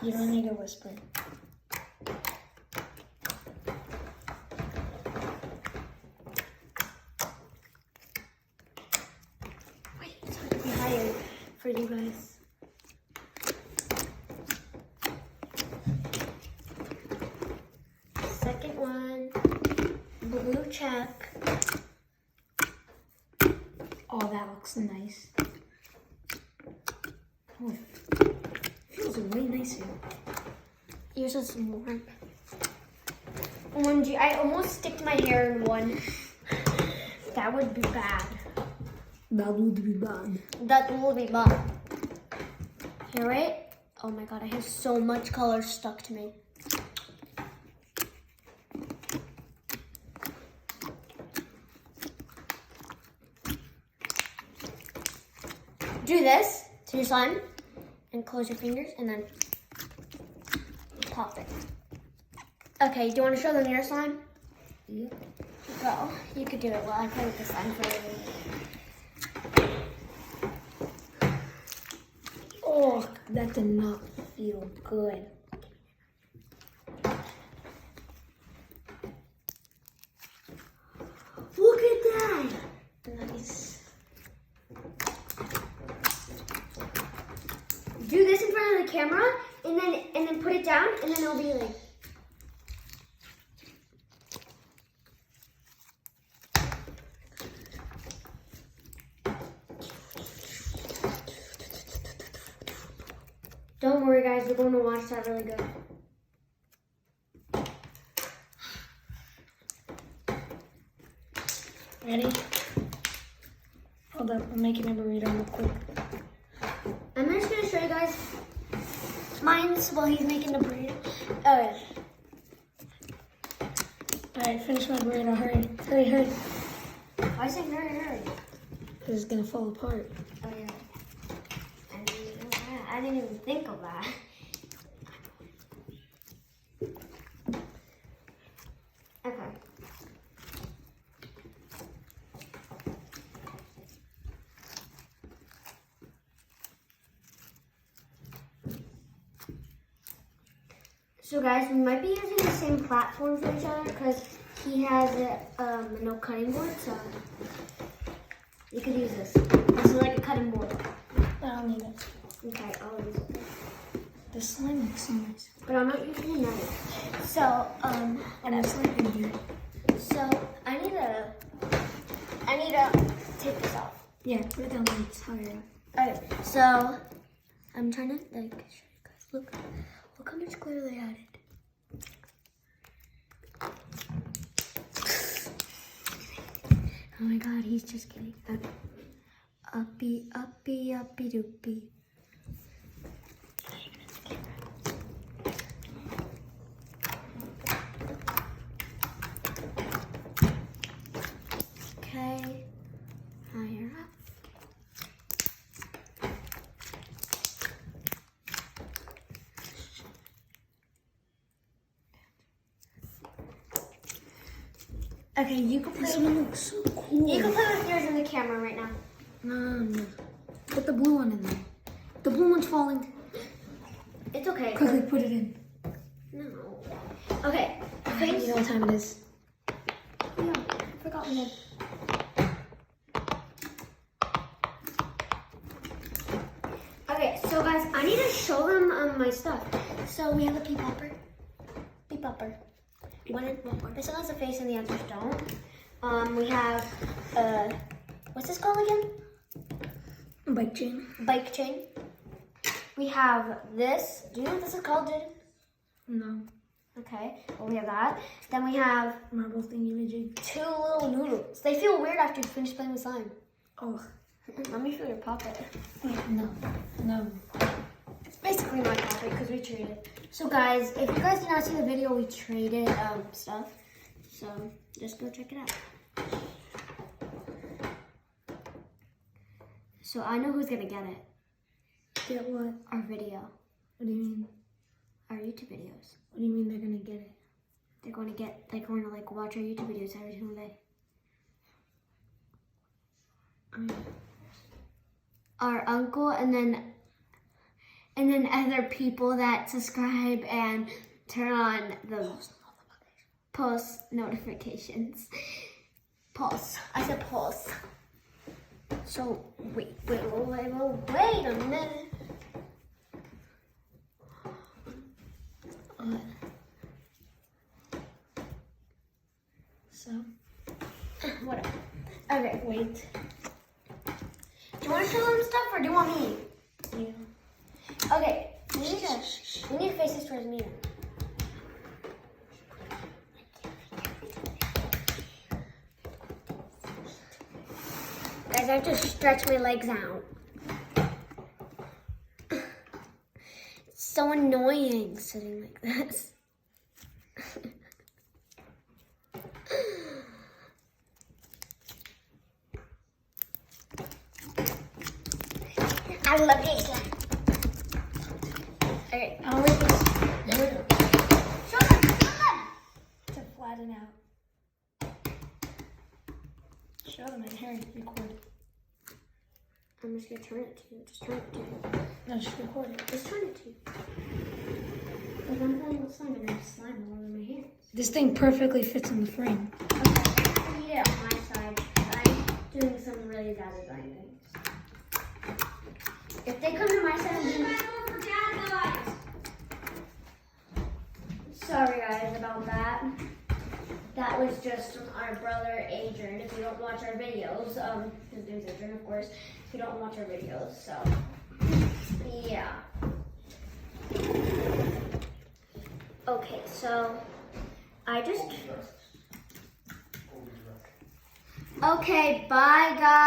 You don't need to whisper. Wait, it's hard to be higher for you guys. Second one, blue check. Oh, that looks nice. Oh, feels way nicer. Yours is warm. OMG, I almost sticked my hair in one. That would be bad. That would be bad. That will be bad. Hear it? Oh my god, I have so much color stuck to me. Do this to your slime and close your fingers and then pop it. Okay, do you want to show them your slime? Yeah. Go. You could do it while I play with the slime for you. Oh, that did not feel good. Look at that! Nice. Do this in front of the camera and then put it down and then it'll be like. Don't worry guys, we're going to watch that really good. Ready? Hold up, I'm making a burrito real quick. I'm just going to show you guys mine's while he's making the burrito. Oh, Alright, finish my burrito. Hurry. Hurry, hurry. I say hurry. This is gonna fall apart. Oh yeah. I didn't even think of that. Okay. So guys, we might be using the same platform for each other because he has a no cutting board, so you could use this. This is like a cutting board. I don't need it. Okay, I'll use it. The slime looks so nice. But I'm not using a knife. So, And it's like in here. so I need to take this off. Yeah, put it down like it's higher up. Okay, so I'm trying to like show you guys. Look how much glitter they added. Oh my god, he's just kidding. Okay. Uppy, uppy, uppy doopy. Okay, higher up. Okay, you can This play. one looks so cool. You can play with yours in the camera right now. No. Put the blue one in there. The blue one's falling. It's okay. Quickly put it in. No. Okay. You know what time it is. Yeah, I forgot we had. Okay, so guys, I need to show them my stuff. So we have a pea popper. Pea popper. This one has a face and the others don't. We have what's this called again? Bike chain. Bike chain. We have this. Do you know what this is called, dude? No. Okay, well we have that. Then we have Marble thingy majig. 2 little noodles. They feel weird after you finish playing with slime. Oh. Let me feel your puppet. Wait, no. It's basically my puppet because we traded. So guys, if you guys did not see the video, we traded stuff. So just go check it out. So I know who's gonna get it. Get what? Our video. What do you mean? Our YouTube videos. What do you mean they're gonna get it? They're going to like watch our YouTube videos every single day. Our uncle and then and then other people that subscribe and turn on the post notifications. Pulse. I said pulse. So wait a minute. So, Whatever. Okay, wait. Do you want to show them stuff or do you want me? yeah. Okay, we need to face this towards me. Guys, I have to stretch my legs out. It's so annoying sitting like this. I love it. Okay. I'll read this. Show them. To flatten out. Show them and Harry, record. I'm just gonna turn it to you. Just turn it to you. No, just record it. Just turn it to you. Like I'm playing with slime and there's slime all over my hands. This thing perfectly fits in the frame. Okay, I need it on my side. I'm doing some really bad design things. If they come to my side, I'm doing... Sorry guys about that. That was just our brother Adrian. If you don't watch our videos, his name's Adrian, of course. If you don't watch our videos, so yeah. Okay, so I just. Okay, bye guys.